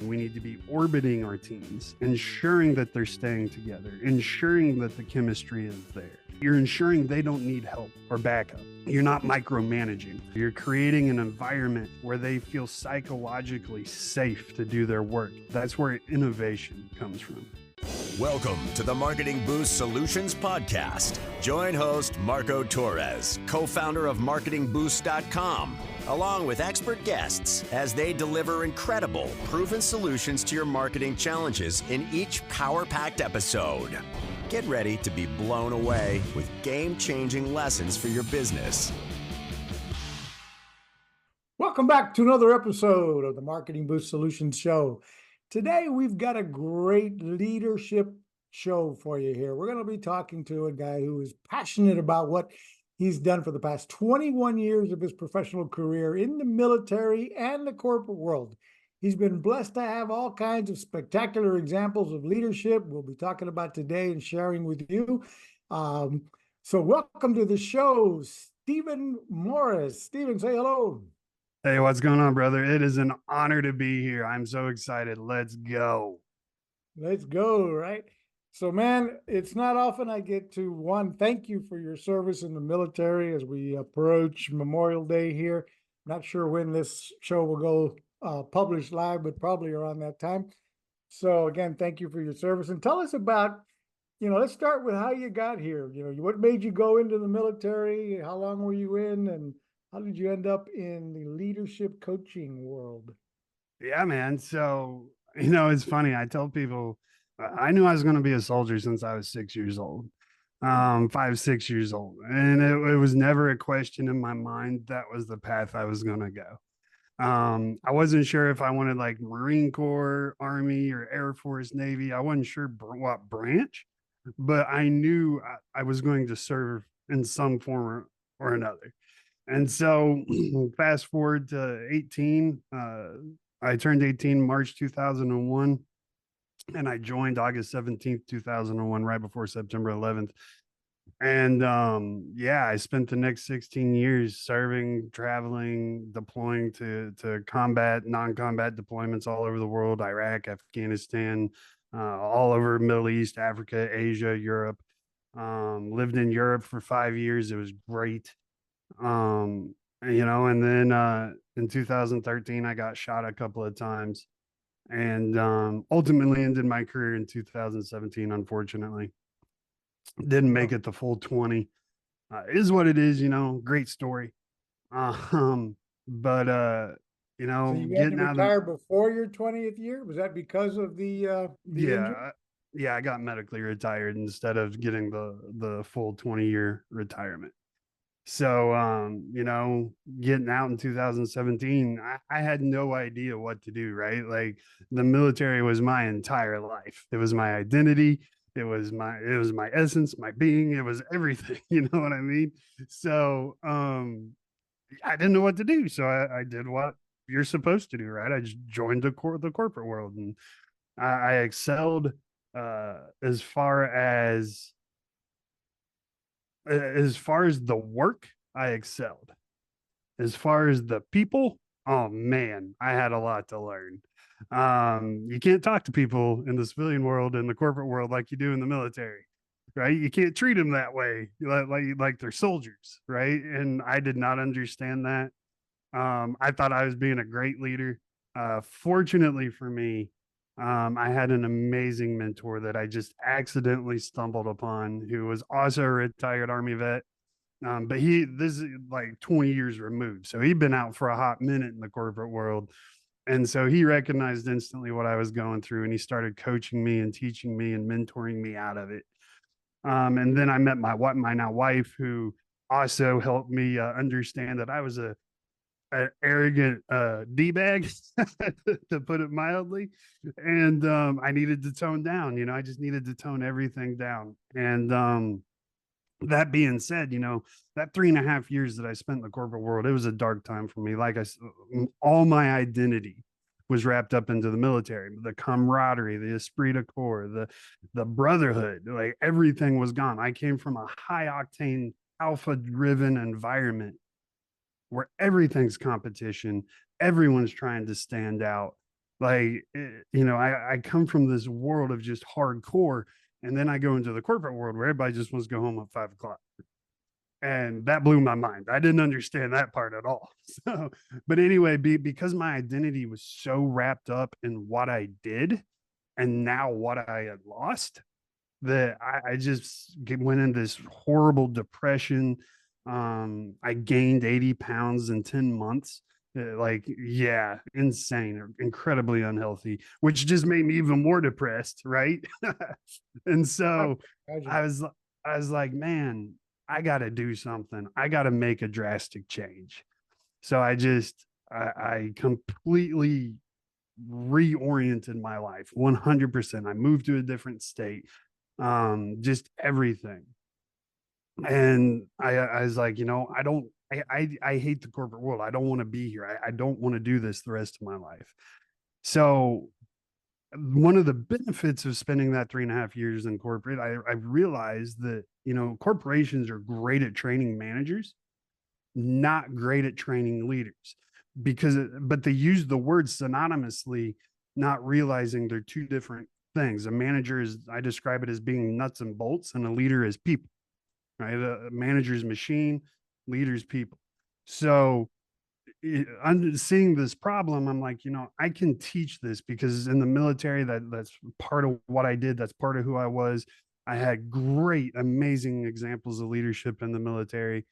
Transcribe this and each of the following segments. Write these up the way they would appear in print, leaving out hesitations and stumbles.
We need to be orbiting our teams, ensuring that they're staying together, ensuring that the chemistry is there. You're ensuring they don't need help or backup. You're not micromanaging. You're creating an environment where they feel psychologically safe to do their work. That's where innovation comes from. Welcome to the Marketing Boost Solutions Podcast. Join host Marco Torres, co-founder of MarketingBoost.com, along with expert guests as they deliver incredible, proven solutions to your marketing challenges in each power-packed episode. Get ready to be blown away with game-changing lessons for your business. Welcome back to another episode of the Marketing Boost Solutions Show. Today, we've got a great leadership show for you here. We're going to be talking to a guy who is passionate about what he's done for the past 21 years of his professional career in the military and the corporate world. He's been blessed to have all kinds of spectacular examples of leadership we'll be talking about today and sharing with you. So welcome to the show, Stephen Morris. Stephen, say hello. Hey, what's going on, brother? It is an honor to be here. I'm so excited. Let's go. Let's go, right? So, man, it's not often I get to, thank you for your service in the military as we approach Memorial Day here. Not sure when this show will go published live, but probably around that time. So, again, thank you for your service. And tell us about, let's start with how you got here. What made you go into the military? How long were you in? And how did you end up in the leadership coaching world? Yeah, man. So, it's funny. I tell people I knew I was going to be a soldier since I was 6 years old, 5, 6 years old. And it was never a question in my mind that was the path I was going to go. I wasn't sure if I wanted like Marine Corps, Army, or Air Force, Navy. I wasn't sure what branch, but I knew I was going to serve in some form or another. And so fast forward to 18, I turned 18 March 2001, and I joined August 17th, 2001, right before September 11th. And I spent the next 16 years serving, traveling, deploying to combat, non-combat deployments all over the world, Iraq, Afghanistan, all over Middle East, Africa, Asia, Europe. Lived in Europe for 5 years. It was great. And then in 2013 I got shot a couple of times, and ultimately ended my career in 2017. Unfortunately, didn't make it the full 20. Is what it is. Great story. But so you had to retire before your 20th year? Was that because of the injury? I got medically retired instead of getting the full 20-year retirement. So, getting out in 2017, I had no idea what to do, right? Like, the military was my entire life. It was my identity. It was my essence, my being. It was everything. You know what I mean? So, I didn't know what to do. So I did what you're supposed to do, right? I just joined the corporate world, and I excelled, as far as the work. I excelled. As far as the people, oh man, I had a lot to learn. You can't talk to people in the civilian world and the corporate world like you do in the military, right? You can't treat them that way, like they're soldiers, right? And I did not understand that. I thought I was being a great leader. Fortunately for me, I had an amazing mentor that I just accidentally stumbled upon, who was also a retired Army vet. But this is like 20 years removed. So he'd been out for a hot minute in the corporate world. And so he recognized instantly what I was going through, and he started coaching me and teaching me and mentoring me out of it. And then I met my now wife, who also helped me understand that I was an arrogant D-bag, to put it mildly. And I needed to tone down. I just needed to tone everything down. And that being said, that 3.5 years that I spent in the corporate world, it was a dark time for me. Like I said, all my identity was wrapped up into the military, the camaraderie, the esprit de corps, the brotherhood, like everything was gone. I came from a high octane, alpha driven environment where everything's competition. Everyone's trying to stand out. Like, I come from this world of just hardcore, and then I go into the corporate world where everybody just wants to go home at 5 o'clock. And that blew my mind. I didn't understand that part at all. So, but anyway, because my identity was so wrapped up in what I did and now what I had lost, that I just went into this horrible depression. I gained 80 pounds in 10 months. Like, yeah, insane, incredibly unhealthy, which just made me even more depressed, right? And so I was I was like, man, I got to do something. I got to make a drastic change. So I completely reoriented my life 100%. I moved to a different state, just everything. And I was like, I hate the corporate world. I don't want to be here. I don't want to do this the rest of my life. So one of the benefits of spending that 3.5 years in corporate, I realized that, corporations are great at training managers, not great at training leaders, but they use the word synonymously, not realizing they're two different things. A manager is, I describe it as being nuts and bolts, and a leader is people, right? A manager's machine, leaders people. So I'm seeing this problem. I'm like, I can teach this, because in the military, that's part of what I did. That's part of who I was. I had great, amazing examples of leadership in the military.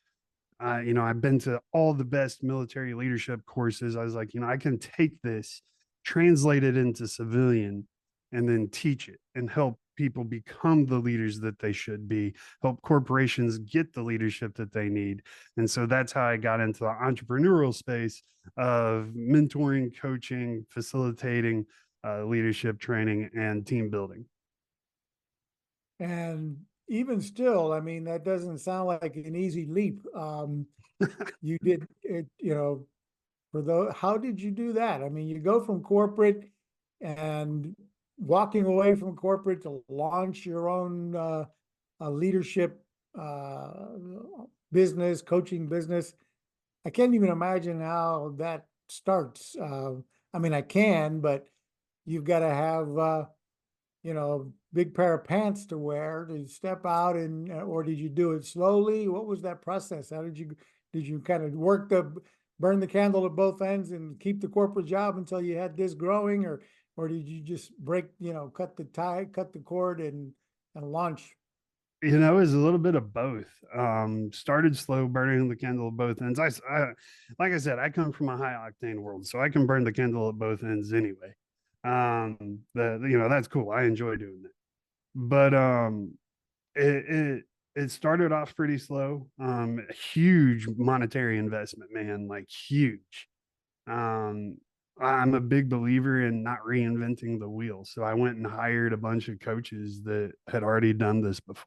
I've been to all the best military leadership courses. I was like, I can take this, translate it into civilian, and then teach it and help people become the leaders that they should be, help corporations get the leadership that they need. And so that's how I got into the entrepreneurial space of mentoring, coaching, facilitating, leadership training, and team building. And even still, I mean, that doesn't sound like an easy leap. You did it, how did you do that? I mean, you go from corporate and walking away from corporate to launch your own leadership business, coaching business. I can't even imagine how that starts. I mean, I can, but you've got to have big pair of pants to wear to step out, and or did you do it slowly? What was that process? How did you kind of burn the candle at both ends and keep the corporate job until you had this growing, or did you just cut the cord and launch? It was a little bit of both. Started slow, burning the candle at both ends. Like I said, I come from a high octane world, so I can burn the candle at both ends anyway. That's cool. I enjoy doing that. But it started off pretty slow. Huge monetary investment, man, like huge. Um, I'm a big believer in not reinventing the wheel, so I went and hired a bunch of coaches that had already done this before,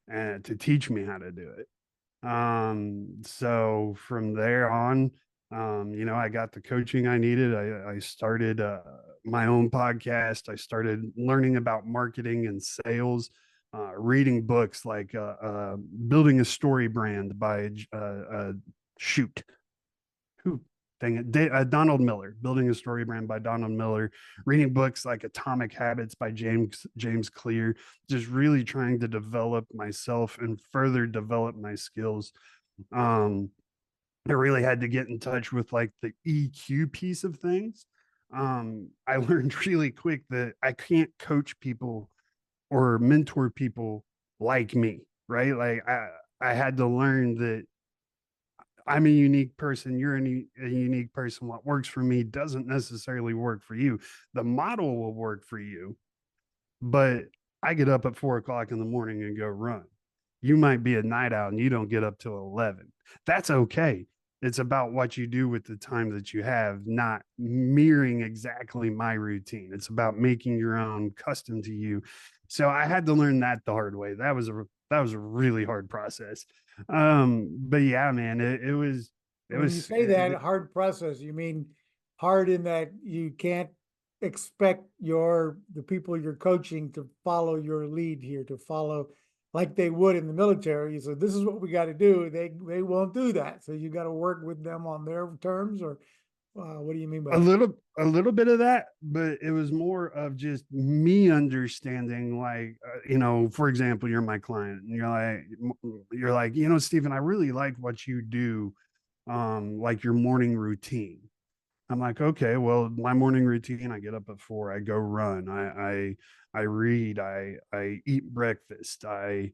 and to teach me how to do it. So from there on, I got the coaching I needed. I started my own podcast. I started learning about marketing and sales, reading books like Building a Story Brand by shoot, who dang it, Donald Miller, Building a Story Brand by Donald Miller, reading books like Atomic Habits by James Clear, just really trying to develop myself and further develop my skills. Um, I really had to get in touch with like the EQ piece of things. I learned really quick that I can't coach people or mentor people like me, right? Like I had to learn that I'm a unique person. You're a unique person. What works for me doesn't necessarily work for you. The model will work for you, but I get up at 4 o'clock in the morning and go run. You might be a night out and you don't get up till 11. That's okay. It's about what you do with the time that you have, not mirroring exactly my routine. It's about making your own, custom to you. So I had to learn that the hard way. That was a really hard process. But yeah, man, it When you was say that hard process, you mean hard in that you can't expect the people you're coaching to follow your lead here, to follow like they would in the military. So this is what we got to do. They won't do that. So you got to work with them on their terms, or What do you mean by A that? little bit of that, but it was more of just me understanding, like, for example, you're my client and you're like, Stephen, I really like what you do, like your morning routine. I'm like, okay, well, my morning routine, I get up at 4, I go run, I read, I eat breakfast, I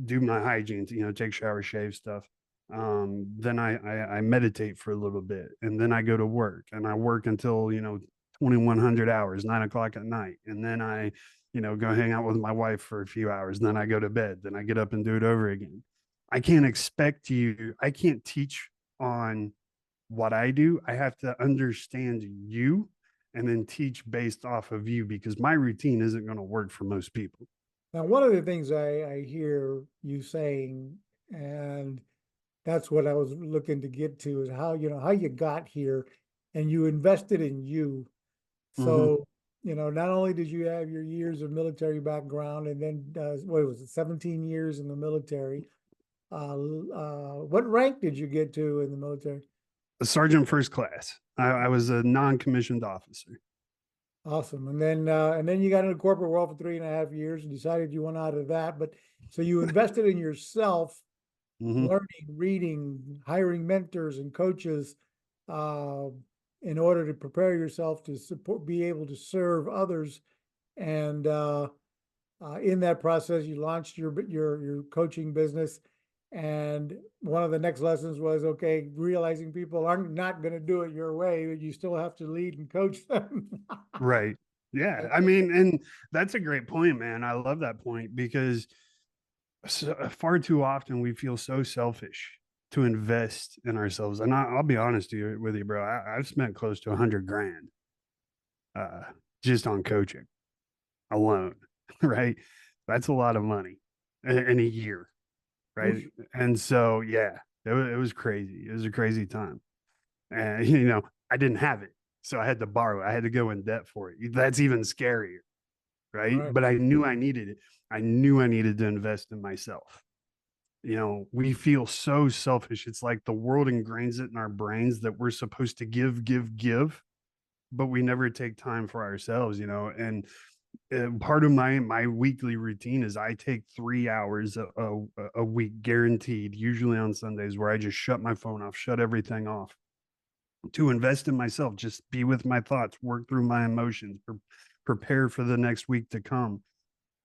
do my hygiene, take shower, shave stuff. Then I meditate for a little bit, and then I go to work, and I work until 2100 hours, 9 o'clock at night, and then I go hang out with my wife for a few hours, and then I go to bed, then I get up and do it over again. I can't teach on what I do. I have to understand you and then teach based off of you, because my routine isn't going to work for most people. Now, one of the things I hear you saying, and that's what I was looking to get to, is how, how you got here and you invested in you. Mm-hmm. So, not only did you have your years of military background and then, what was it, 17 years in the military? What rank did you get to in the military? A sergeant first class. I was a non-commissioned officer. Awesome. And then you got into the corporate world for 3.5 years and decided you want out of that. But so you invested in yourself, Mm-hmm. learning, reading, hiring mentors and coaches, uh, in order to prepare yourself to support, be able to serve others. And in that process, you launched your coaching business. And one of the next lessons was, okay, realizing people aren't not going to do it your way, but you still have to lead and coach them. Right. Yeah. I mean, and that's a great point, man. I love that point, because far too often we feel so selfish to invest in ourselves. And I'll be honest with you, bro. I've spent close to 100 grand uh, just on coaching alone, right? That's a lot of money in a year, right? And so, yeah, it was crazy. It was a crazy time. And, I didn't have it. So I had to borrow it. I had to go in debt for it. That's even scarier, right? Right. But I knew I needed it. I knew I needed to invest in myself. We feel so selfish. It's like the world ingrains it in our brains that we're supposed to give, give, give, but we never take time for ourselves, and part of my weekly routine is I take 3 hours a week, guaranteed, usually on Sundays, where I just shut my phone off, shut everything off, to invest in myself, just be with my thoughts, work through my emotions, prepare for the next week to come.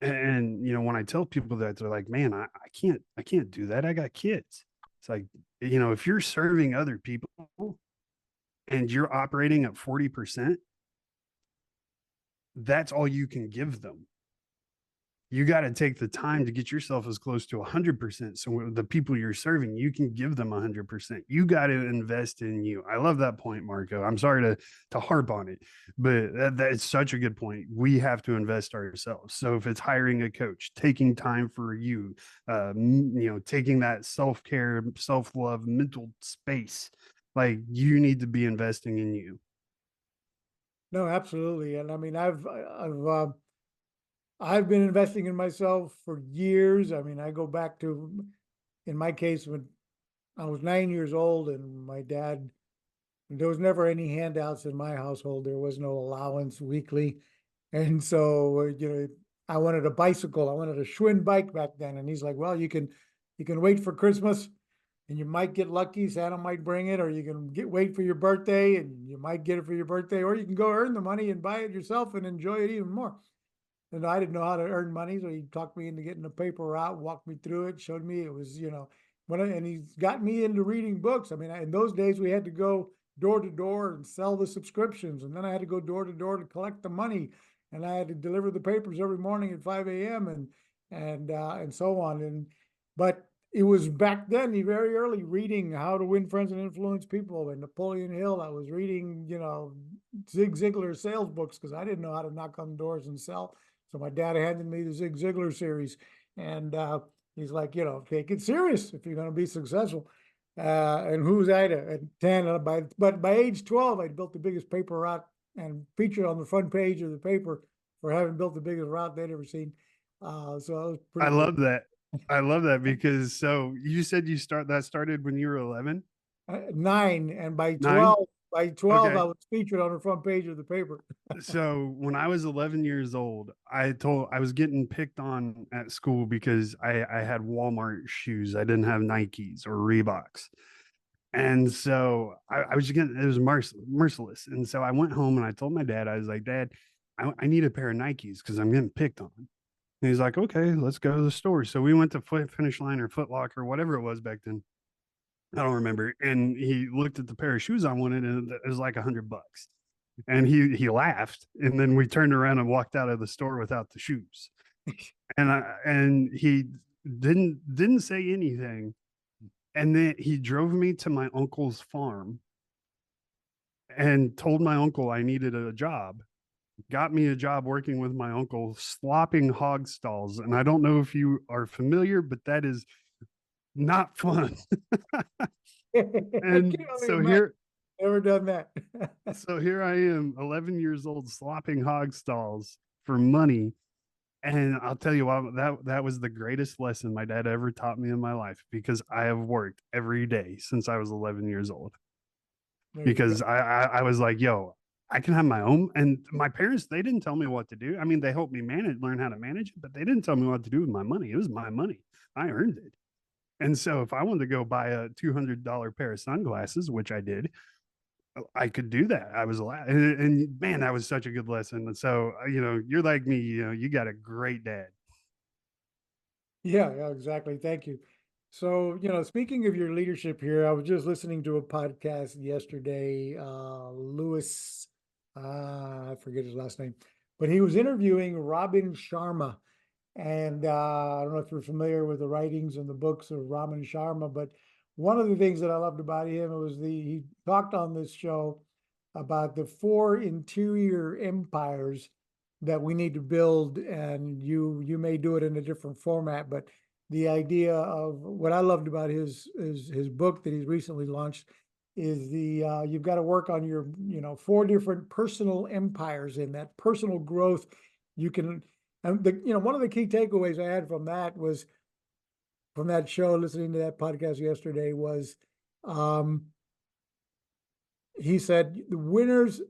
And when I tell people that, they're like, man, I can't do that, I got kids. It's like, if you're serving other people and you're operating at 40%, that's all you can give them. You got to take the time to get yourself as close to 100%. So the people you're serving, you can give them 100%. You got to invest in you. I love that point, Marco. I'm sorry to harp on it, but that's such a good point. We have to invest ourselves. So if it's hiring a coach, taking time for you, taking that self-care, self-love, mental space, like, you need to be investing in you. No, absolutely. And I mean, I've been investing in myself for years. I mean, I go back to, in my case, when I was 9 years old and my dad, there was never any handouts in my household. There was no allowance weekly. And so, I wanted a bicycle. I wanted a Schwinn bike back then. And he's like, well, you can wait for Christmas and you might get lucky. Santa might bring it, or you can wait for your birthday and you might get it for your birthday, or you can go earn the money and buy it yourself and enjoy it even more. And I didn't know how to earn money, so he talked me into getting a paper route, walked me through it, showed me it was, and he's got me into reading books. I mean, in those days we had to go door to door and sell the subscriptions, and then I had to go door to door to collect the money, and I had to deliver the papers every morning at 5 a.m. and so on. But it was back then, very early, reading How to Win Friends and Influence People and Napoleon Hill. I was reading, Zig Ziglar sales books because I didn't know how to knock on doors and sell. So my dad handed me the Zig Ziglar series, and he's like, take it serious if you're going to be successful. And who was I to at 10? But by age 12, I'd built the biggest paper route and featured on the front page of the paper for having built the biggest route they'd ever seen. So that was I pretty cool. love that. I love that, because so you said that started when you were 11, 9, and by 9. 12, By 12, I Okay. was featured on the front page of the paper. So when I was 11 years old, I was getting picked on at school because I had Walmart shoes. I didn't have Nikes or Reeboks. And so I was getting, it was merciless. And so I went home and I told my dad, I was like, Dad, I need a pair of Nikes because I'm getting picked on. And he's like, okay, let's go to the store. So we went to Finish Line or Foot Locker, whatever it was back then. I don't remember. And he looked at the pair of shoes I wanted, and it was like $100. And he laughed. And then we turned around and walked out of the store without the shoes. And he didn't say anything. And then he drove me to my uncle's farm and told my uncle I needed a job. Got me a job working with my uncle slopping hog stalls. And I don't know if you are familiar, but that is not fun. I And can only imagine. Never done that. so here I am, 11 years old, slopping hog stalls for money. And I'll tell you what, that was the greatest lesson my dad ever taught me in my life, because I have worked every day since I was 11 years old. There you go. Because I was like, yo, I can have my own. And my parents, they didn't tell me what to do. I mean, they helped me learn how to manage it, but they didn't tell me what to do with my money. It was my money. I earned it. And so if I wanted to go buy a $200 pair of sunglasses, which I did, I could do that. I was allowed. And man, that was such a good lesson. And so, you're like me, you got a great dad. Yeah, exactly. Thank you. So, speaking of your leadership here, I was just listening to a podcast yesterday. Lewis, I forget his last name, but he was interviewing Robin Sharma. And I don't know if you're familiar with the writings and the books of Robin Sharma, but one of the things that I loved about him was he talked on this show about the 4 interior empires that we need to build, and you may do it in a different format, but the idea of what I loved about his book that he's recently launched is the you've got to work on your 4 different personal empires. In that personal growth you can, and one of the key takeaways I had from that was, from that show, listening to that podcast yesterday, was he said the winners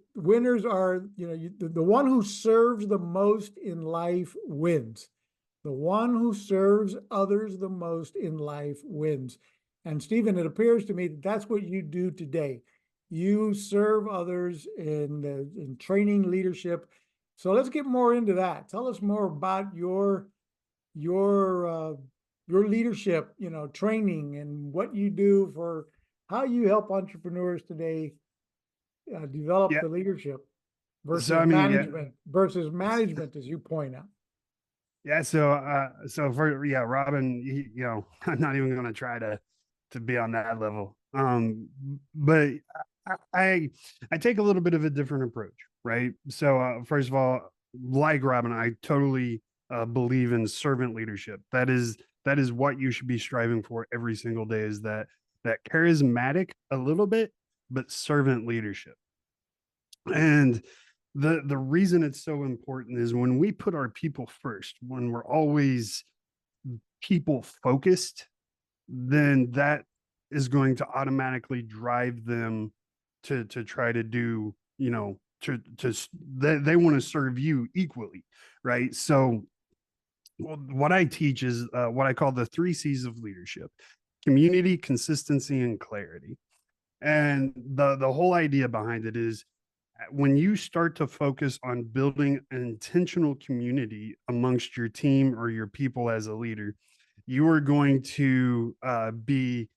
are, the one who serves the most in life wins. The one who serves others the most in life wins. And Stephen, it appears to me that that's what you do today. You serve others in training, leadership. So let's get more into that. Tell us more about your leadership, training, and what you do for how you help entrepreneurs today develop Yeah. the leadership So, versus I mean, yeah. management, as you point out. Yeah. So for, yeah, Robin, I'm not even going to try to be on that level. But I take a little bit of a different approach, right? So, first of all, like Robin, I totally believe in servant leadership. That is what you should be striving for every single day, is that charismatic a little bit, but servant leadership. And the reason it's so important is when we put our people first, when we're always people focused, then that is going to automatically drive them to try to do, they want to serve you equally, right? So what I teach is what I call the 3 C's of leadership: community, consistency, and clarity. And the whole idea behind it is, when you start to focus on building an intentional community amongst your team or your people as a leader, you are going to be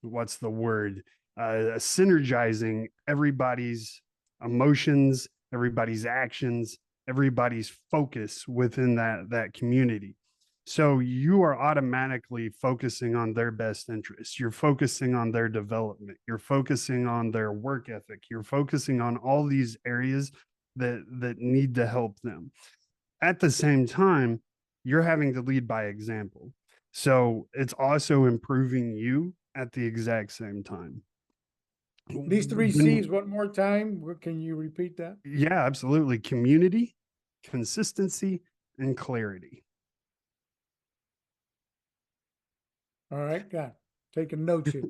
what's the word, synergizing everybody's emotions, everybody's actions, everybody's focus within that community. So you are automatically focusing on their best interests. You're focusing on their development. You're focusing on their work ethic. You're focusing on all these areas that need to help them. At the same time, you're having to lead by example. So it's also improving you at the exact same time. These 3 C's, one more time. Can you repeat that? Yeah, absolutely. Community, consistency, and clarity. All right, God, taking notes here.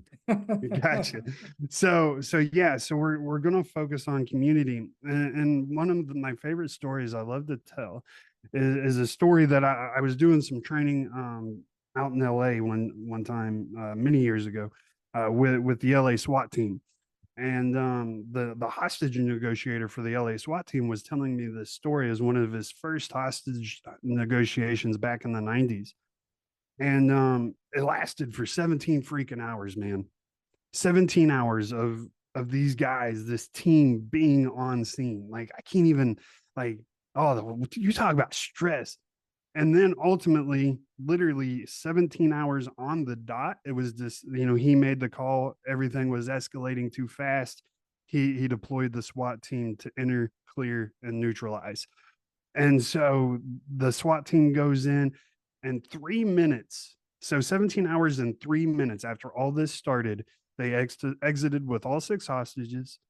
Gotcha. So yeah, so we're gonna focus on community, and one of my favorite stories I love to tell is a story that I was doing some training out in LA one time many years ago with the LA SWAT team. And the hostage negotiator for the LA SWAT team was telling me this story as one of his first hostage negotiations back in the 90s. And it lasted for 17 freaking hours, man. 17 hours of these guys, this team being on scene. Like I can't even like, oh, you talk about stress. And then ultimately, literally 17 hours on the dot, it was just, he made the call. Everything was escalating too fast. He deployed the SWAT team to enter, clear, and neutralize. And so the SWAT team goes in, and 3 minutes, so 17 hours and 3 minutes after all this started, they exited with all 6 hostages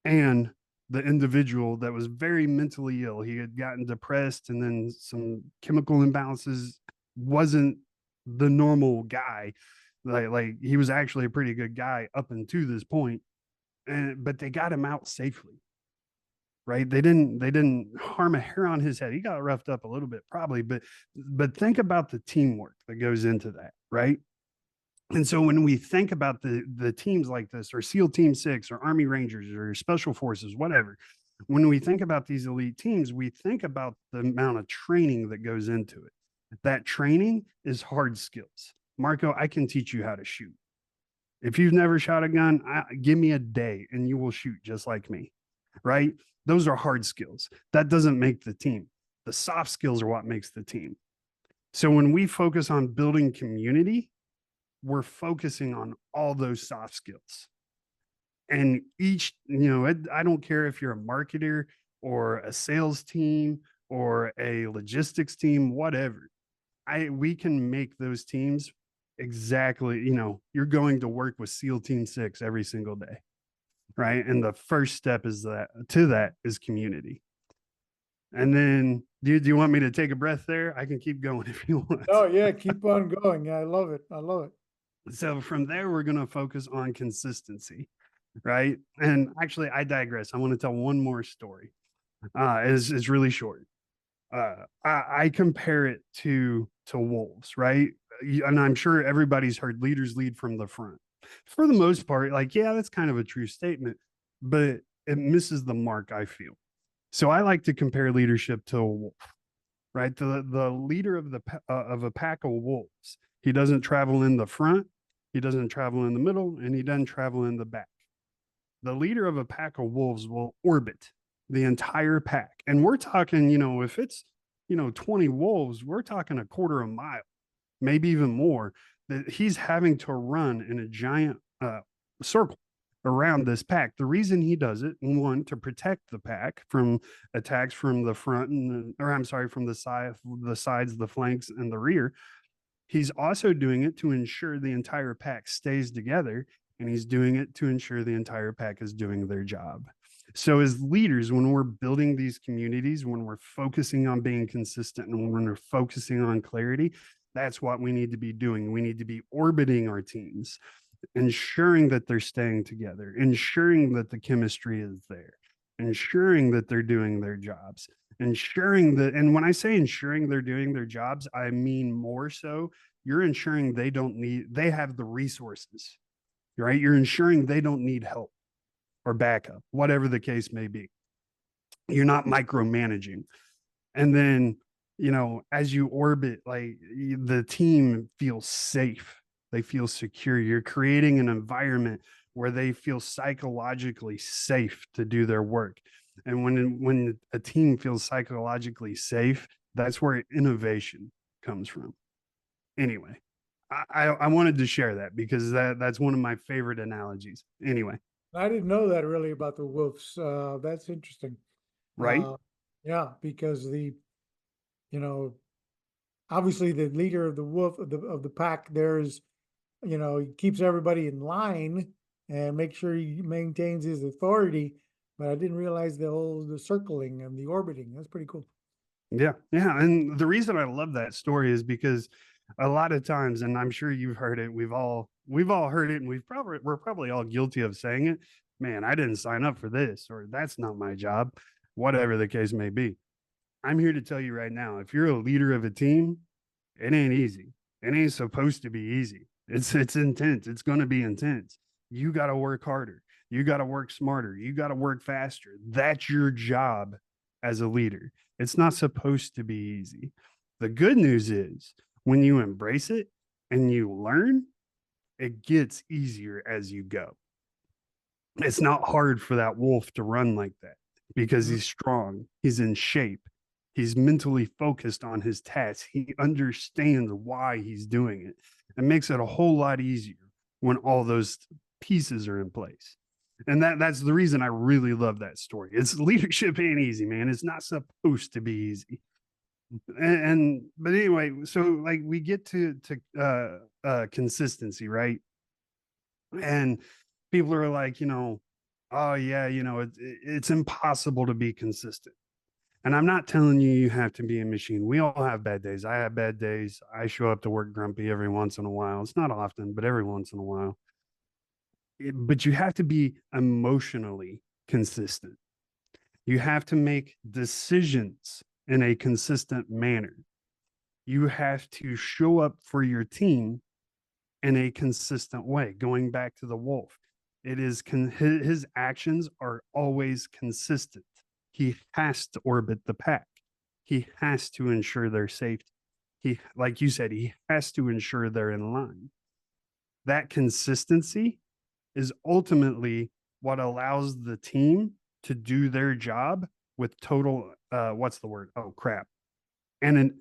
and the individual that was very mentally ill. He had gotten depressed and then some chemical imbalances, wasn't the normal guy. Like he was actually a pretty good guy up until this point. But they got him out safely. Right. They didn't harm a hair on his head. He got roughed up a little bit probably, but think about the teamwork that goes into that. Right. And so when we think about the teams like this, or SEAL Team 6, or Army Rangers, or Special Forces, whatever, when we think about these elite teams, we think about the amount of training that goes into it. That training is hard skills. Marco, I can teach you how to shoot. If you've never shot a gun, give me a day and you will shoot just like me, right? Those are hard skills. That doesn't make the team. The soft skills are what makes the team. So when we focus on building community, we're focusing on all those soft skills. And each, I don't care if you're a marketer or a sales team or a logistics team, whatever. We can make those teams exactly, you're going to work with SEAL Team 6 every single day. Right. And the first step is that is community. And then do you want me to take a breath there? I can keep going if you want. Oh yeah, keep on going. I love it. I love it. So from there, we're going to focus on consistency. Right. And actually, I digress. I want to tell one more story. It's really short. I compare it to wolves, right? And I'm sure everybody's heard leaders lead from the front. For the most part, like, yeah, that's kind of a true statement, but it misses the mark, I feel. So I like to compare leadership to a wolf, right? The leader of a pack of wolves. He doesn't travel in the front, he doesn't travel in the middle, and he doesn't travel in the back. The leader of a pack of wolves will orbit the entire pack. And we're talking, if it's, 20 wolves, we're talking a quarter of a mile, maybe even more, that he's having to run in a giant circle around this pack. The reason he does it, one, to protect the pack from attacks from the front from the sides, the flanks, and the rear. He's also doing it to ensure the entire pack stays together, and he's doing it to ensure the entire pack is doing their job. So as leaders, when we're building these communities, when we're focusing on being consistent, and when we're focusing on clarity, that's what we need to be doing. We need to be orbiting our teams, ensuring that they're staying together, ensuring that the chemistry is there, ensuring that they're doing their jobs, ensuring that, and when I say ensuring they're doing their jobs, I mean more so you're ensuring they have the resources, right? You're ensuring they don't need help or backup, whatever the case may be. You're not micromanaging. And then, as you orbit, like the team feels safe, they feel secure. You're creating an environment where they feel psychologically safe to do their work. And when a team feels psychologically safe, that's where innovation comes from. Anyway, I wanted to share that because that's one of my favorite analogies. Anyway. I didn't know that really about the wolves. That's interesting. Right. Yeah, because obviously the leader of the wolf of the pack there is, he keeps everybody in line and make sure he maintains his authority. But I didn't realize the circling and the orbiting. That's pretty cool. Yeah. Yeah. And the reason I love that story is because a lot of times, and I'm sure you've heard it, we've all we've all heard it, and we're probably all guilty of saying it. Man, I didn't sign up for this, or that's not my job, whatever the case may be. I'm here to tell you right now, if you're a leader of a team, it ain't easy. It ain't supposed to be easy. It's intense. It's going to be intense. You got to work harder. You got to work smarter. You got to work faster. That's your job as a leader. It's not supposed to be easy. The good news is when you embrace it and you learn, it gets easier as you go. It's not hard for that wolf to run like that because he's strong, he's in shape, he's mentally focused on his task, he understands why he's doing it. It makes it a whole lot easier when all those pieces are in place. And that's the reason I really love that story. It's leadership ain't easy, man. It's not supposed to be easy. But anyway, so like we get to consistency, right? And people are like, oh yeah, it's impossible to be consistent. And I'm not telling you you have to be a machine. We all have bad days. I have bad days. I show up to work grumpy every once in a while. It's not often, but every once in a while. But you have to be emotionally consistent. You have to make decisions in a consistent manner. You have to show up for your team in a consistent way. Going back to the wolf, it is his actions are always consistent. He has to orbit the pack. He has to ensure their safety. He, like you said, he has to ensure they're in line. That consistency is ultimately what allows the team to do their job with total what's the word? Oh crap. And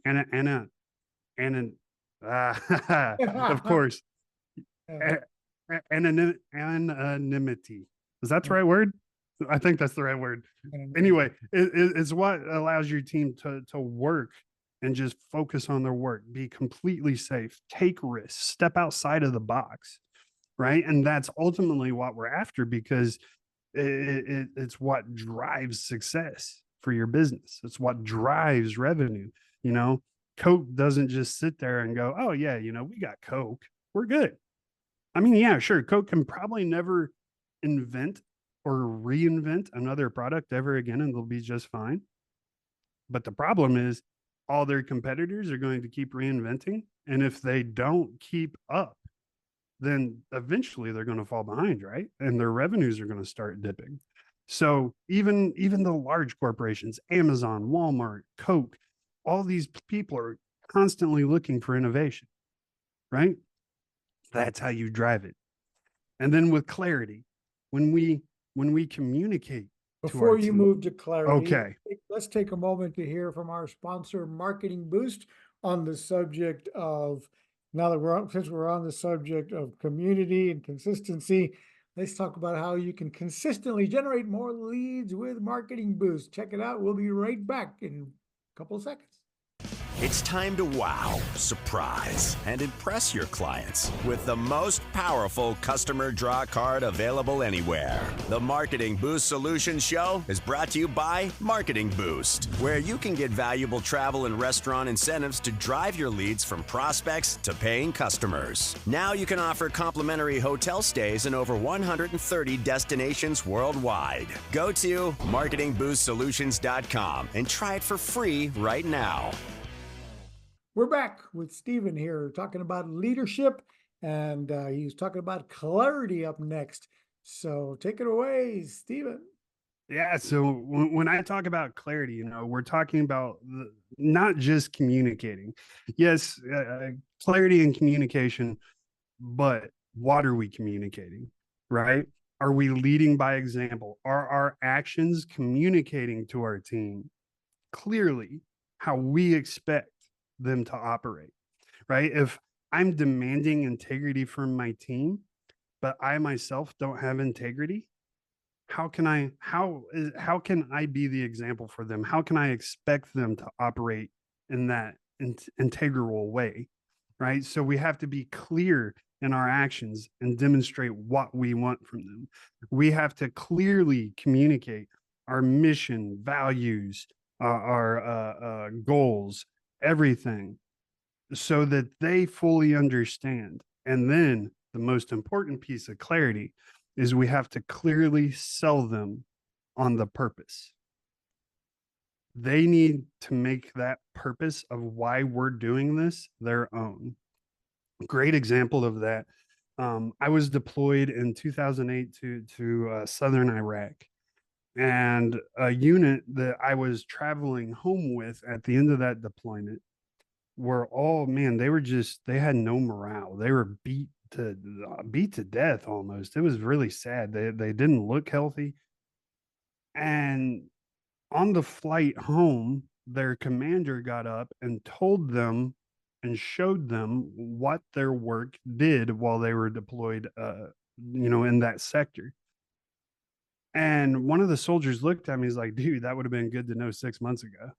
of course, anonymity. Is that the right word? I think that's the right word. Anyway, it's what allows your team to work and just focus on their work, be completely safe, take risks, step outside of the box, right? And that's ultimately what we're after because it's what drives success for your business. It's what drives revenue. Coke doesn't just sit there and go, oh yeah, we got Coke, we're good. I mean, yeah, sure, Coke can probably never invent or reinvent another product ever again, and they'll be just fine. But the problem is all their competitors are going to keep reinventing. And if they don't keep up, then eventually they're going to fall behind, right? And their revenues are going to start dipping. So even the large corporations, Amazon, Walmart, Coke, all these people are constantly looking for innovation, right? That's how you drive it. And then with clarity, when we communicate before you move to clarity, okay, let's take a moment to hear from our sponsor, Marketing Boost, on the subject of, now that since we're on the subject of community and consistency, let's talk about how you can consistently generate more leads with Marketing Boost. Check it out. We'll be right back in a couple of seconds. It's time to wow, surprise, and impress your clients with the most powerful customer draw card available anywhere. The Marketing Boost Solutions Show is brought to you by Marketing Boost, where you can get valuable travel and restaurant incentives to drive your leads from prospects to paying customers. Now you can offer complimentary hotel stays in over 130 destinations worldwide. Go to marketingboostsolutions.com and try it for free right now. We're back with Stephen here talking about leadership, and he's talking about clarity up next. So take it away, Stephen. Yeah. So when I talk about clarity, we're talking about not just communicating. Yes, clarity and communication, but what are we communicating, right? Are we leading by example? Are our actions communicating to our team clearly how we expect them to operate, right? If I'm demanding integrity from my team, but I myself don't have integrity, how can I be the example for them? How can I expect them to operate in that integral way, right? So we have to be clear in our actions and demonstrate what we want from them. We have to clearly communicate our mission, values, our goals, everything, so that they fully understand. And then the most important piece of clarity is we have to clearly sell them on the purpose. They need to make that purpose of why we're doing this their own. Great example of that. I was deployed in 2008 to southern Iraq, and a unit that I was traveling home with at the end of that deployment were all, man, they had no morale. They were beat to death almost. It was really sad. They didn't look healthy. And on the flight home, their commander got up and told them and showed them what their work did while they were deployed, in that sector. And one of the soldiers looked at me, he's like, dude, that would have been good to know 6 months ago.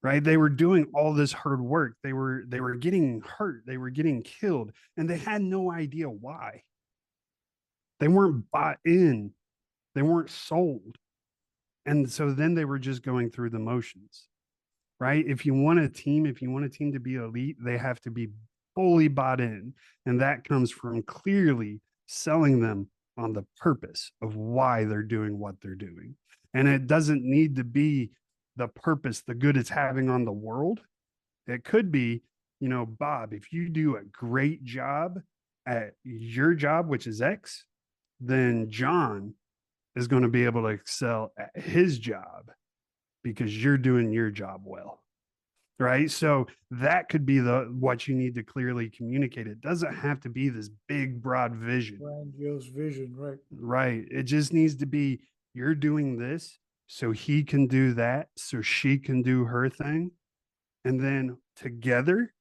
Right? They were doing all this hard work. They were getting hurt. They were getting killed, and they had no idea why. They weren't bought in. They weren't sold. And so then they were just going through the motions, right? If you want a team to be elite, they have to be fully bought in. And that comes from clearly selling them on the purpose of why they're doing what they're doing. And it doesn't need to be the purpose, the good it's having on the world. It could be, Bob, if you do a great job at your job, which is X, then John is going to be able to excel at his job because you're doing your job well. Right. So that could be what you need to clearly communicate. It doesn't have to be this big, broad vision. Grandiose vision, right? Right. It just needs to be, you're doing this so he can do that, so she can do her thing. And then together,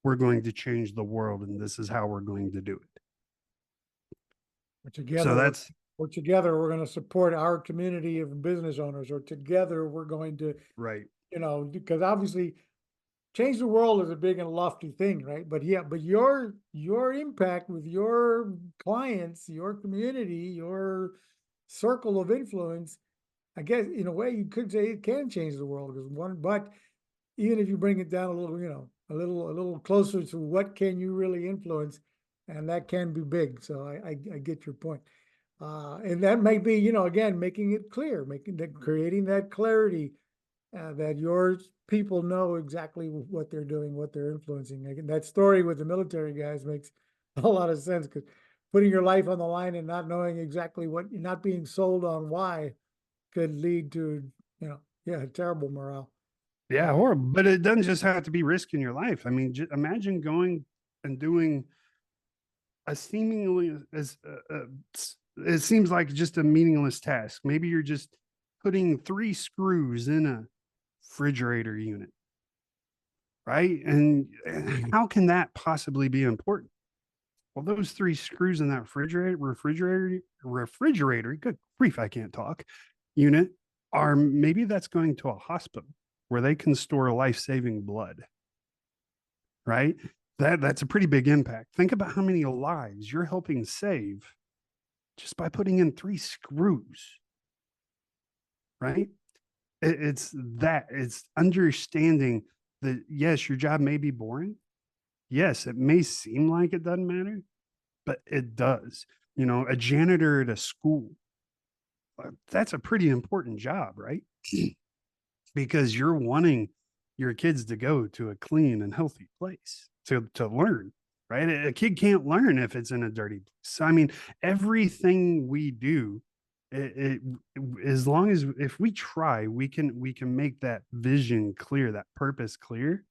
we're going to change the world. And this is how we're going to do it. So that's, or together we're going to support our community of business owners, or together we're going to, right. Because obviously change the world is a big and lofty thing, right? But your impact with your clients, your community, your circle of influence, I guess in a way you could say it can change the world but even if you bring it down a little, a little closer to what can you really influence, and that can be big. So I get your point. And that might be, again, making it clear, creating that clarity, that your people know exactly what they're doing, what they're influencing. Again, that story with the military guys makes a lot of sense, because putting your life on the line and not knowing exactly what, not being sold on why, could lead to, terrible morale. Yeah, horrible. But it doesn't just have to be risking your life. I mean, imagine going and doing a seemingly it seems like just a meaningless task. Maybe you're just putting 3 screws in a refrigerator unit, right? And how can that possibly be important? Well, those 3 screws in that refrigerator, good grief, I can't talk, unit, are maybe that's going to a hospital where they can store life-saving blood, right? That's a pretty big impact. Think about how many lives you're helping save just by putting in 3 screws, right? It's understanding that, yes, your job may be boring. Yes, it may seem like it doesn't matter, but it does. A janitor at a school, that's a pretty important job, right? Because you're wanting your kids to go to a clean and healthy place to learn, right? A kid can't learn if it's in a dirty place. So, I mean, everything we do, as long as, if we try, we can make that vision clear, that purpose clear.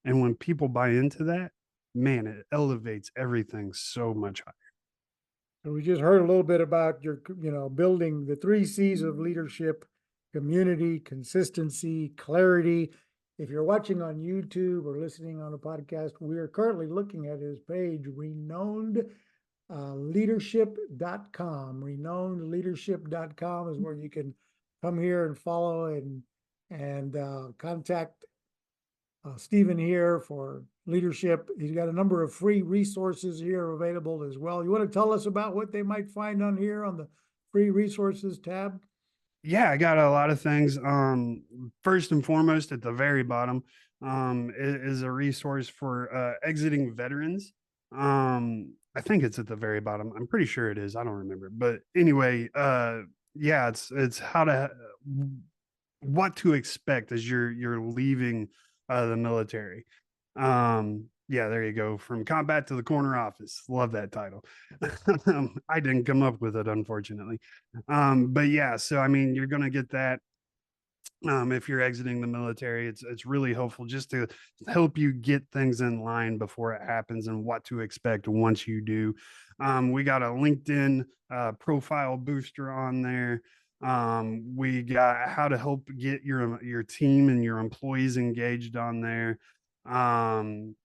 And when people buy into that, man, it elevates everything so much higher. And we just heard a little bit about your, building the 3 C's of leadership: community, consistency, clarity. If you're watching on YouTube or listening on a podcast, we are currently looking at his page, renowned leadership.com. Renownedleadership.com is where you can come here and follow and contact Stephen here for leadership. He's got a number of free resources here available as well. You want to tell us about what they might find on here on the free resources tab? Yeah, I got a lot of things. First and foremost, at the very bottom, is a resource for exiting veterans. I think it's at the very bottom. I'm pretty sure it is. I don't remember. But anyway, yeah, it's how to what to expect as you're leaving the military. Yeah, there you go. From combat to the corner office. Love that title. I didn't come up with it, unfortunately. But yeah, so I mean, you're gonna get that if you're exiting the military. It's really helpful just to help you get things in line before it happens and what to expect once you do. We got a LinkedIn profile booster on there. We got how to help get your team and your employees engaged on there.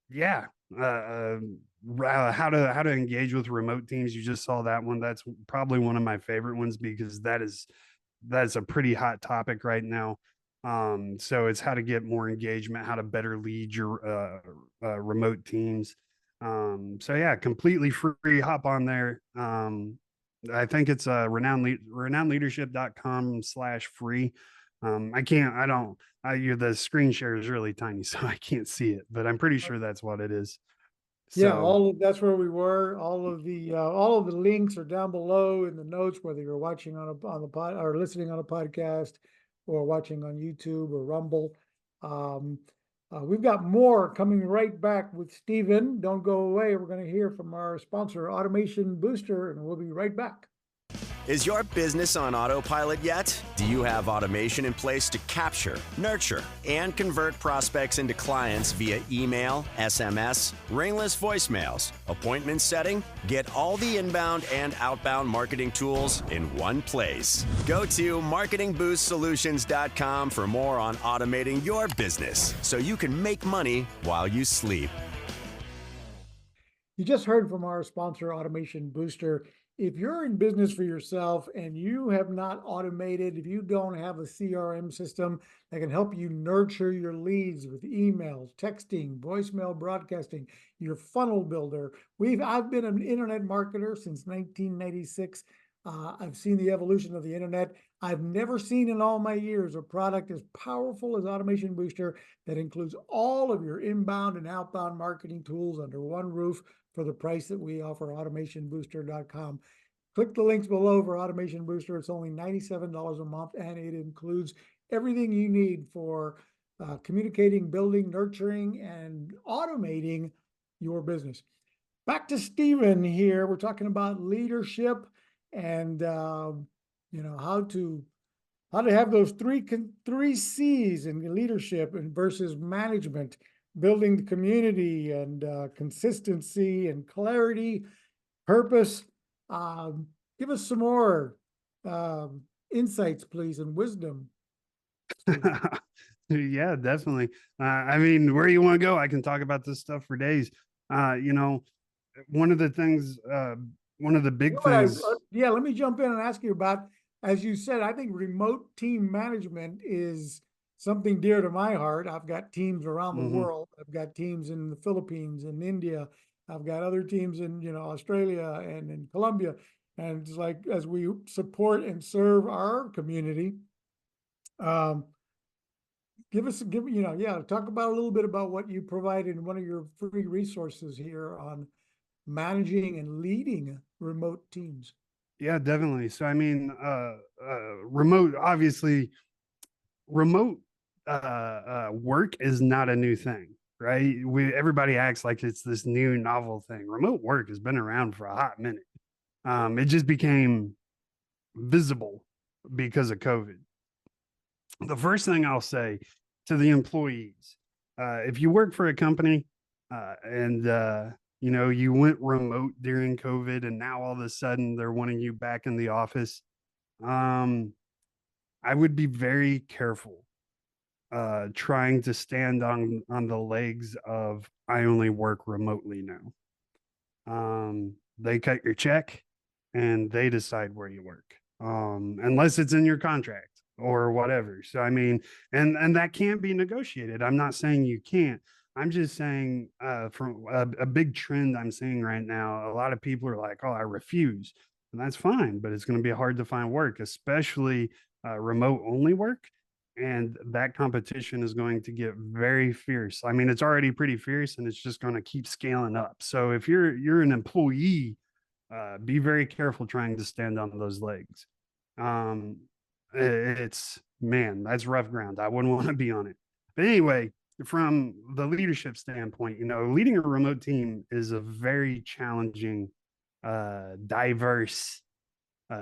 Yeah. How to engage with remote teams. You just saw that one. That's probably one of my favorite ones because that's a pretty hot topic right now. So it's how to get more engagement, how to better lead your remote teams. So yeah, completely free. Hop on there. I think it's renownedleadership.com/free. I don't, the screen share is really tiny, so I can't see it, but I'm pretty sure that's what it is. Yeah, So that's where we were. All of the links are down below in the notes, whether you're watching on the pod or listening on a podcast or watching on YouTube or Rumble. Um, we've got more coming right back with Stephen. Don't go away. We're going to hear from our sponsor, Automation Booster, and we'll be right back. Is your business on autopilot yet? Do you have automation in place to capture, nurture, and convert prospects into clients via email, SMS, ringless voicemails, appointment setting? Get all the inbound and outbound marketing tools in one place. Go to marketingboostsolutions.com for more on automating your business so you can make money while you sleep. You just heard from our sponsor, Automation Booster. If you're in business for yourself and you have not automated, if you don't have a CRM system that can help you nurture your leads with emails, texting, voicemail broadcasting, your funnel builder. I've been an internet marketer since 1996. I've seen the evolution of the internet. I've never seen in all my years a product as powerful as Automation Booster that includes all of your inbound and outbound marketing tools under one roof for the price that we offer, automationbooster.com. Click the links below for Automation Booster. It's only $97 a month, and it includes everything you need for communicating, building, nurturing, and automating your business. Back to Stephen here. We're talking about leadership and how to have those three C's in leadership and versus management. Building the community and consistency and clarity, purpose. Give us some more insights, please, and wisdom. yeah, definitely. I mean, where you want to go, I can talk about this stuff for days. One of the things, one of the big things. Let me jump in and ask you about, as you said, I think remote team management is something dear to my heart. I've got teams around the world. I've got teams in the Philippines and India. I've got other teams in, Australia and in Colombia. And it's like, as we support and serve our community, talk about a little bit about what you provide in one of your free resources here on managing and leading remote teams. Yeah, definitely. So, I mean, remote work is not a new thing, right? Everybody acts like it's this new novel thing. Remote work has been around for a hot minute. It just became visible because of COVID. The first thing I'll say to the employees, if you work for a company and you went remote during COVID and now all of a sudden they're wanting you back in the office, I would be very careful trying to stand on the legs of I only work remotely now. They cut your check and they decide where you work, unless it's in your contract or whatever. So I mean, and that can't be negotiated. I'm not saying you can't. I'm just saying from a big trend I'm seeing right now, a lot of people are like, oh, I refuse. And that's fine, but it's going to be hard to find work, especially remote only work. and that competition is going to get very fierce. I mean, it's already pretty fierce, and it's just going to keep scaling up. So if you're an employee, be very careful trying to stand on those legs. Um, it's man, that's rough ground. I wouldn't want to be on it. But anyway, from the leadership standpoint, leading a remote team is a very challenging, diverse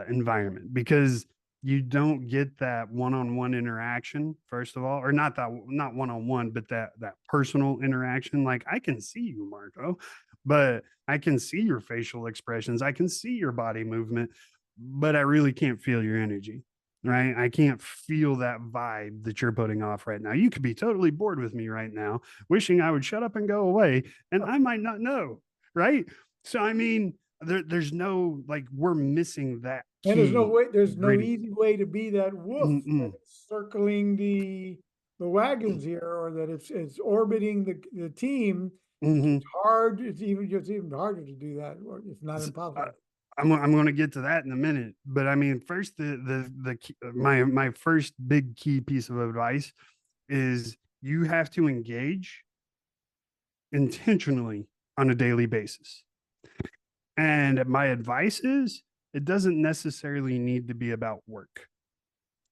environment, because you don't get that one-on-one interaction, first of all, or not one-on-one, but that personal interaction. Like, I can see you, Marco, but I can see your facial expressions, I can see your body movement, but I really can't feel your energy, right? I can't feel that vibe that you're putting off right now. You could be totally bored with me right now, wishing I would shut up and go away, and I might not know, right? So I mean, there's no, like, we're missing that And there's no key way, there's no ingredient. easy way to be that wolf Mm-mm. that's circling the wagons here, or that it's orbiting the team. Mm-hmm. It's hard. It's even harder to do that, or if not Uh, impossible. I'm going to get to that in a minute, but I mean, first, the key, my first big key piece of advice is you have to engage intentionally on a daily basis. And my advice is, it doesn't necessarily need to be about work.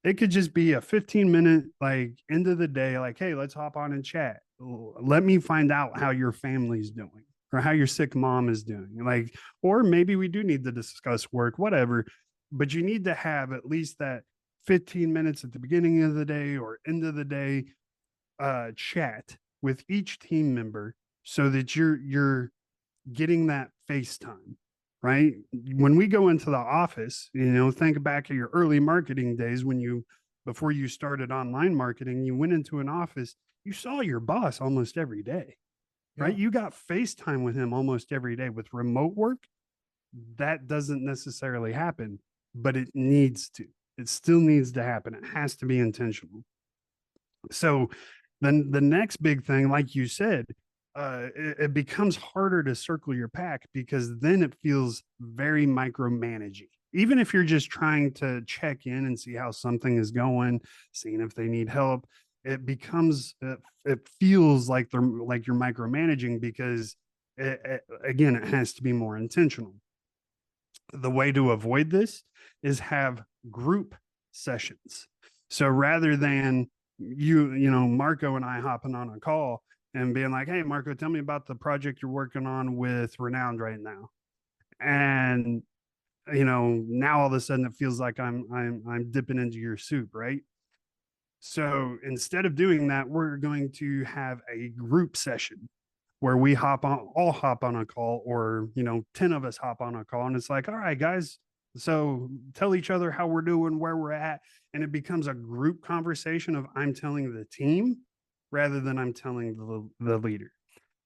It could just be a 15-minute, like, end of the day, like, hey, let's hop on and chat. Let me find out how your family's doing, or how your sick mom is doing. Like, or maybe we do need to discuss work, whatever. But you need to have at least that 15 minutes at the beginning of the day or end of the day chat with each team member, so that you're getting that face time, right? When we go into the office, think back of your early marketing days, before you started online marketing, you went into an office, you saw your boss almost every day, Yeah. right? You got FaceTime with him almost every day. With remote work, that doesn't necessarily happen, but it needs to. It still needs to happen. It has to be intentional. So then the next big thing, like you said, it becomes harder to circle your pack, because then it feels very micromanaging. Even if you're just trying to check in and see how something is going, seeing if they need help, it feels like you're micromanaging, because again, it has to be more intentional. The way to avoid this is have group sessions. So rather than Marco and I hopping on a call and being like, hey, Marco, tell me about the project you're working on with Renowned right now. And now all of a sudden it feels like I'm dipping into your soup, right? So instead of doing that, we're going to have a group session where we all hop on a call, or 10 of us hop on a call, and it's like, all right, guys, so tell each other how we're doing, where we're at. And it becomes a group conversation of, I'm telling the team rather than I'm telling the leader.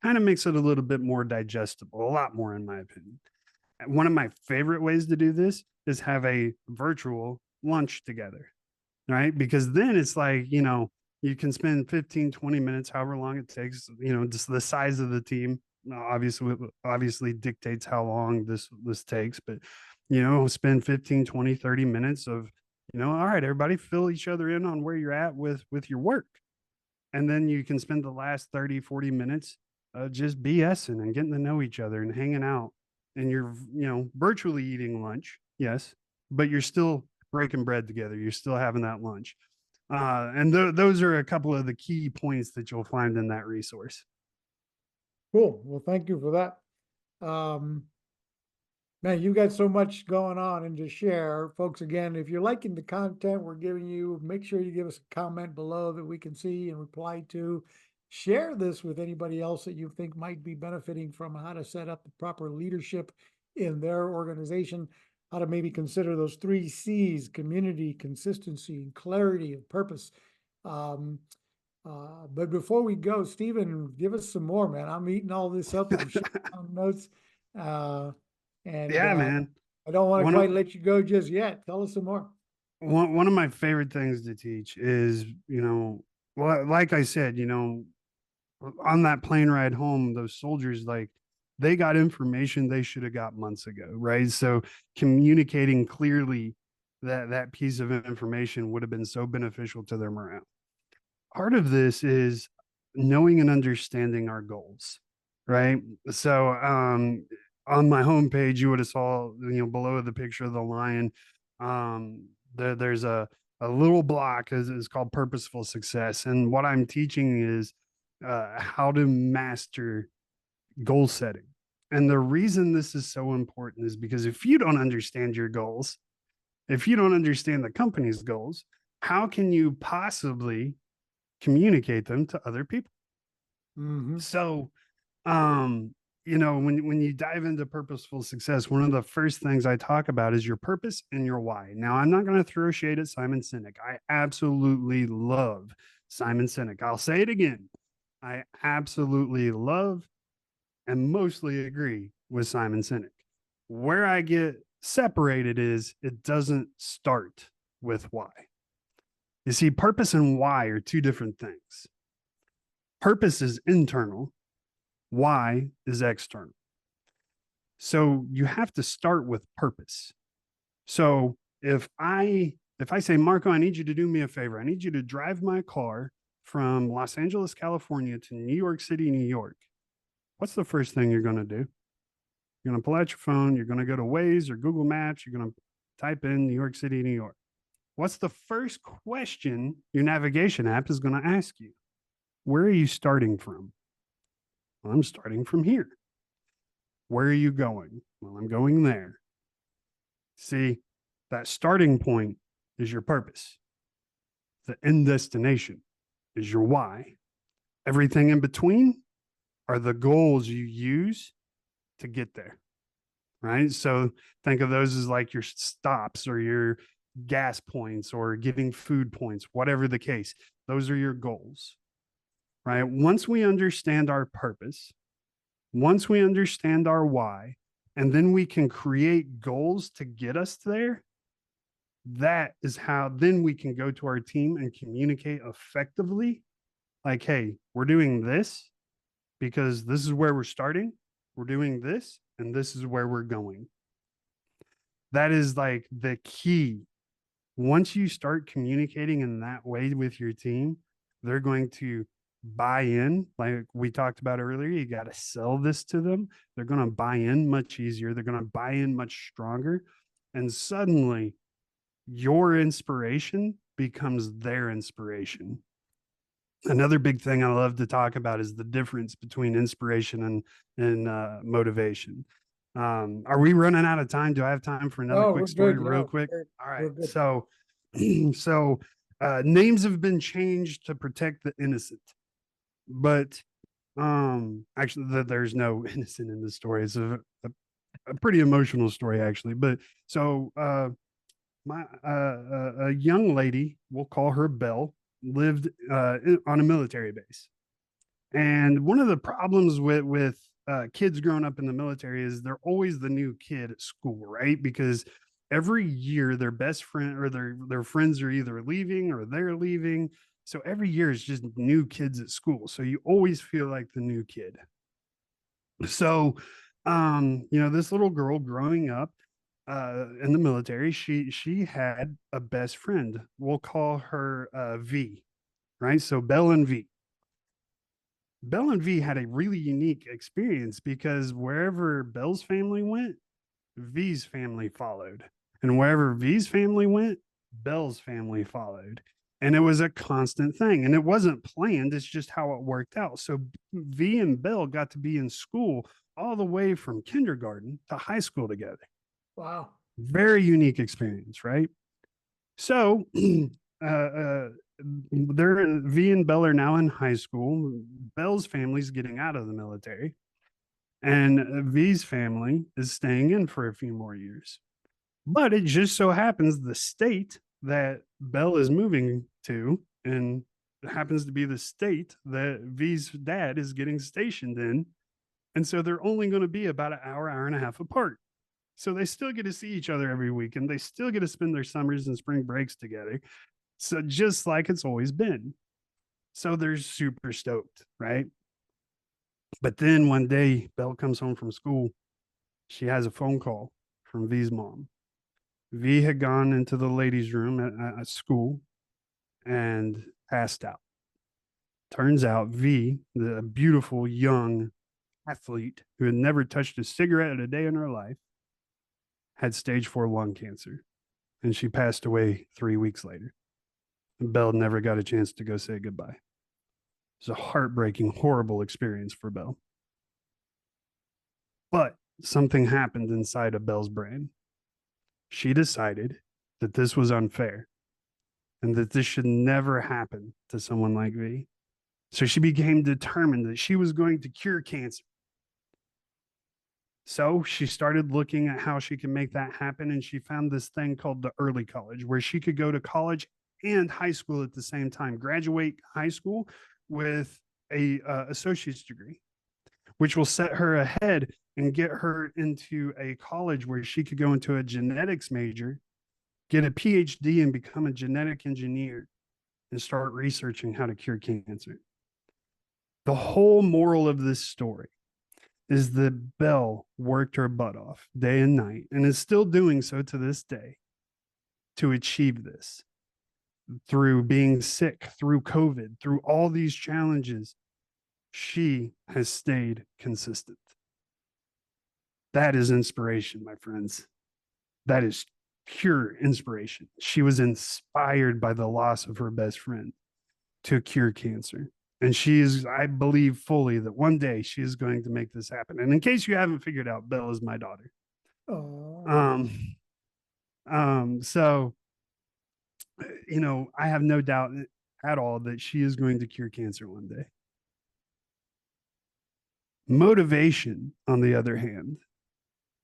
Kind of makes it a little bit more digestible, a lot more, in my opinion. One of my favorite ways to do this is have a virtual lunch together, right? Because then it's like, you can spend 15-20 minutes, however long it takes, just the size of the team obviously dictates how long this takes. But spend 15, 20, 30 minutes of, all right, everybody, fill each other in on where you're at with your work. And then you can spend the last 30, 40 minutes just BSing and getting to know each other and hanging out. And you're virtually eating lunch, yes, but you're still breaking bread together, you're still having that lunch. And those are a couple of the key points that you'll find in that resource. Cool. Well, thank you for that. Man, you've got so much going on and to share. Folks, again, if you're liking the content we're giving you, make sure you give us a comment below that we can see and reply to. Share this with anybody else that you think might be benefiting from how to set up the proper leadership in their organization, how to maybe consider those 3 C's: community, consistency, and clarity of purpose. But before we go, Stephen, give us some more, man. I'm eating all this up. I'm sharing notes. And Yeah, man. I don't want to One quite of let you go just yet. Tell us some more. one of my favorite things to teach is, well, like I said, on that plane ride home, those soldiers, like, they got information they should have got months ago, right? So communicating clearly that piece of information would have been so beneficial to their morale. Part of this is knowing and understanding our goals, right? So on my homepage, you would have saw, below the picture of the lion, there's a little block is called purposeful success. And what I'm teaching is how to master goal setting. And the reason this is so important is because if you don't understand your goals, if you don't understand the company's goals, how can you possibly communicate them to other people? Mm-hmm. So, when you dive into purposeful success, one of the first things I talk about is your purpose and your why. Now, I'm not going to throw shade at Simon Sinek. I absolutely love Simon Sinek. I'll say it again. I absolutely love and mostly agree with Simon Sinek. Where I get separated is it doesn't start with why. You see, purpose and why are two different things. Purpose is internal, why is external. So you have to start with purpose. So if I say, Marco, I need you to do me a favor. I need you to drive my car from Los Angeles, California to New York City, New York. What's the first thing you're going to do? You're going to pull out your phone. You're going to go to Waze or Google Maps. You're going to type in New York City, New York. What's the first question your navigation app is going to ask you? Where are you starting from? Well, I'm starting from here. Where are you going? Well, I'm going there. See, that starting point is your purpose. The end destination is your why. Everything in between are the goals you use to get there, right? So think of those as like your stops or your gas points or getting food points, whatever the case. Those are your goals, right? Once we understand our purpose, once we understand our why, and then we can create goals to get us there, that is how then we can go to our team and communicate effectively. Like, hey, we're doing this because this is where we're starting. We're doing this, and this is where we're going. That is like the key. Once you start communicating in that way with your team, they're going to buy in. Like we talked about earlier, you got to sell this to them. They're going to buy in much easier. They're going to buy in much stronger. And suddenly your inspiration becomes their inspiration. Another big thing I love to talk about is the difference between inspiration and motivation. Are we running out of time? Do I have time for another Oh, quick we're story, good. real Yeah, quick? All right. we're good. So, names have been changed to protect the innocent, but actually, there's no innocent in this story. It's a pretty emotional story, actually. But so, a young lady, we'll call her Belle, lived on a military base. And one of the problems with kids growing up in the military is they're always the new kid at school, right? Because every year their best friend or their friends are either leaving or they're leaving. So every year is just new kids at school. So you always feel like the new kid. So this little girl growing up in the military, she had a best friend. We'll call her V, right? So Belle and V. Belle and V had a really unique experience because wherever Belle's family went, V's family followed. And wherever V's family went, Belle's family followed. And it was a constant thing. And it wasn't planned, it's just how it worked out. So V and Belle got to be in school all the way from kindergarten to high school together. Wow. Very unique experience, right? So they're V and Belle are now in high school. Belle's family's getting out of the military, and V's family is staying in for a few more years. But it just so happens the state that Belle is moving to, and it happens to be the state that V's dad is getting stationed in. And so they're only going to be about an hour and a half apart. So they still get to see each other every week, and they still get to spend their summers and spring breaks together. So just like it's always been. So they're super stoked, right? But then one day, Belle comes home from school. She has a phone call from V's mom. V had gone into the ladies' room at school and passed out. Turns out V, the beautiful young athlete who had never touched a cigarette a day in her life, had stage 4 lung cancer, and she passed away 3 weeks later. And Belle never got a chance to go say goodbye. It was a heartbreaking, horrible experience for Belle. But something happened inside of Belle's brain. She decided that this was unfair and that this should never happen to someone like V. So she became determined that she was going to cure cancer. So she started looking at how she could make that happen. And she found this thing called the early college, where she could go to college and high school at the same time, graduate high school with a associate's degree, which will set her ahead and get her into a college where she could go into a genetics major, get a PhD, and become a genetic engineer and start researching how to cure cancer. The whole moral of this story is that Belle worked her butt off day and night and is still doing so to this day to achieve this through being sick, through COVID, through all these challenges. She has stayed consistent. That is inspiration, my friends. That is pure inspiration. She was inspired by the loss of her best friend to cure cancer. And she is, I believe fully that one day she is going to make this happen. And in case you haven't figured out, Belle is my daughter. Oh. So, I have no doubt at all that she is going to cure cancer one day. Motivation, on the other hand,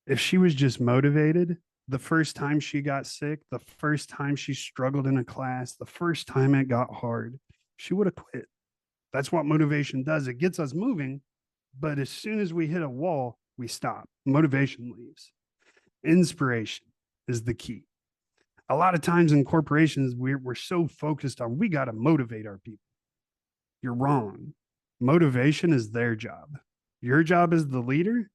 if she was just motivated, the first time she got sick, the first time she struggled in a class, the first time it got hard, she would have quit. That's what motivation does. It gets us moving, but as soon as we hit a wall, we stop. Motivation leaves. Inspiration is the key. A lot of times in corporations, we're so focused on we got to motivate our people. You're wrong. Motivation is their job. Your job as the leader,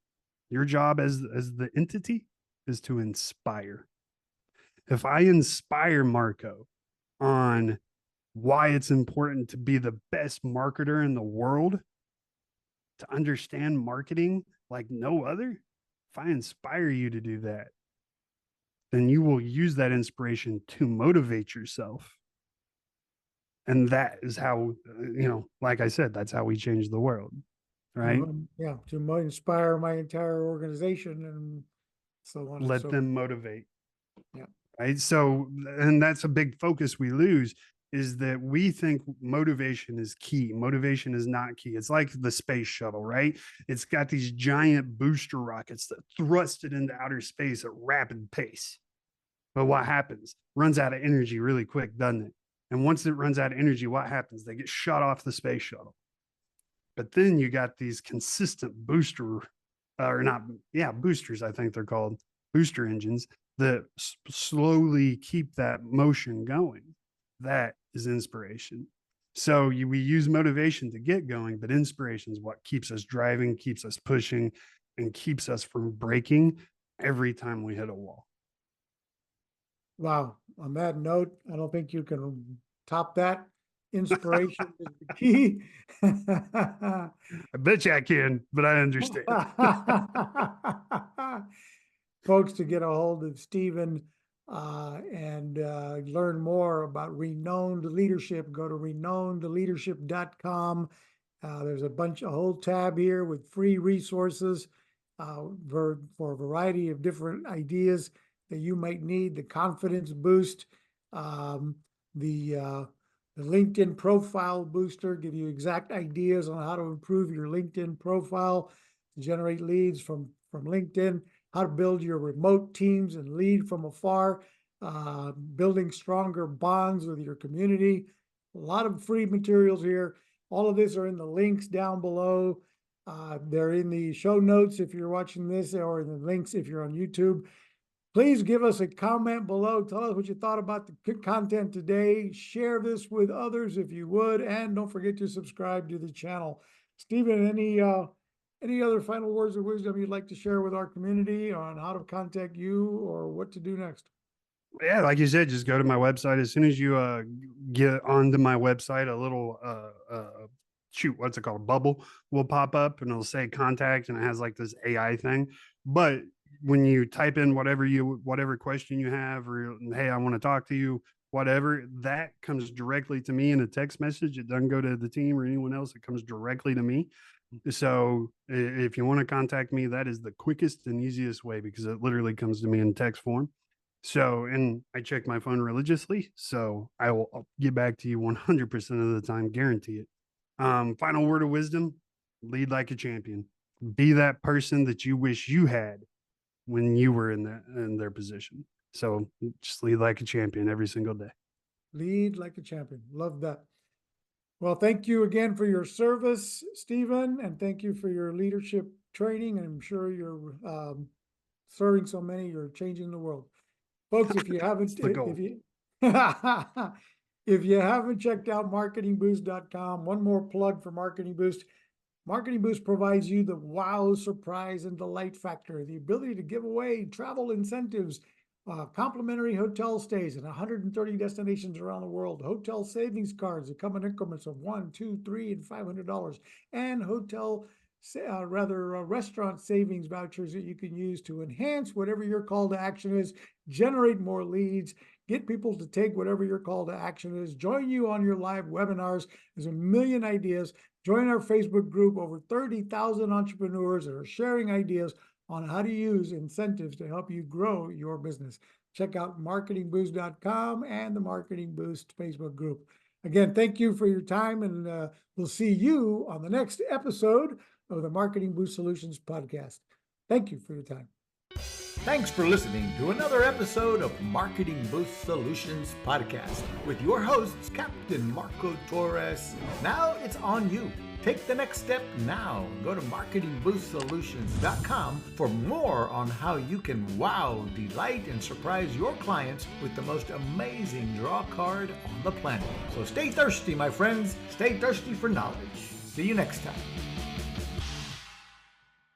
your job as the entity is to inspire. If I inspire Marco on why it's important to be the best marketer in the world, to understand marketing like no other, if I inspire you to do that, then you will use that inspiration to motivate yourself. And that is how, like I said, that's how we change the world, right? Yeah, to inspire my entire organization and so on. Let them motivate. Yeah. Right. So, and that's a big focus we lose, is that we think motivation is key. Motivation is not key. It's like the space shuttle, right? It's got these giant booster rockets that thrust it into outer space at rapid pace. But what happens? Runs out of energy really quick, doesn't it? And once it runs out of energy, what happens? They get shot off the space shuttle. But then you got these consistent boosters, I think they're called, booster engines that slowly keep that motion going. That is inspiration. So we use motivation to get going, but inspiration is what keeps us driving, keeps us pushing, and keeps us from breaking every time we hit a wall. Wow. On that note, I don't think you can top that. Inspiration is the key. I bet you I can, but I understand. Folks, to get a hold of Stephen and learn more about renowned leadership, go to renownedleadership.com. There's a whole tab here with free resources for a variety of different ideas that you might need. The confidence boost, the LinkedIn profile booster, give you exact ideas on how to improve your LinkedIn profile, generate leads from LinkedIn, how to build your remote teams and lead from afar, building stronger bonds with your community. A lot of free materials here. All of this are in the links down below. They're in the show notes if you're watching this, or in the links if you're on YouTube. Please give us a comment below. Tell us what you thought about the content today. Share this with others if you would, and don't forget to subscribe to the channel. Stephen, any other final words of wisdom you'd like to share with our community on how to contact you or what to do next? Yeah, like you said, just go to my website. As soon as you get onto my website, a little shoot, what's it called? Bubble will pop up and it'll say contact, and it has like this AI thing. But when you type in whatever question you have, or hey, I want to talk to you, whatever, that comes directly to me in a text message. It doesn't go to the team or anyone else. It comes directly to me. So if you want to contact me, that is the quickest and easiest way, because it literally comes to me in text form. So, and I check my phone religiously, so I'll get back to you 100% of the time, guarantee it. Final word of wisdom: lead like a champion. Be that person that you wish you had when you were in their position. So just lead like a champion every single day. Lead like a champion. Love that. Well, thank you again for your service, Stephen, and thank you for your leadership training. I'm sure you're serving so many, you're changing the world. Folks, if you haven't, if you if you haven't checked out marketingboost.com, one more plug for Marketing Boost. Marketing Boost provides you the wow, surprise, and delight factor, the ability to give away travel incentives, complimentary hotel stays in 130 destinations around the world, hotel savings cards that come in increments of $1, $2, $3, and $500, and restaurant savings vouchers that you can use to enhance whatever your call to action is, generate more leads, get people to take whatever your call to action is, join you on your live webinars. There's a million ideas. Join our Facebook group, over 30,000 entrepreneurs that are sharing ideas on how to use incentives to help you grow your business. Check out marketingboost.com and the Marketing Boost Facebook group. Again, thank you for your time, and we'll see you on the next episode of the Marketing Boost Solutions podcast. Thank you for your time. Thanks for listening to another episode of Marketing Boost Solutions podcast with your hosts, Captain Marco Torres. Now it's on you. Take the next step now. Go to marketingboostsolutions.com for more on how you can wow, delight, and surprise your clients with the most amazing draw card on the planet. So stay thirsty, my friends. Stay thirsty for knowledge. See you next time.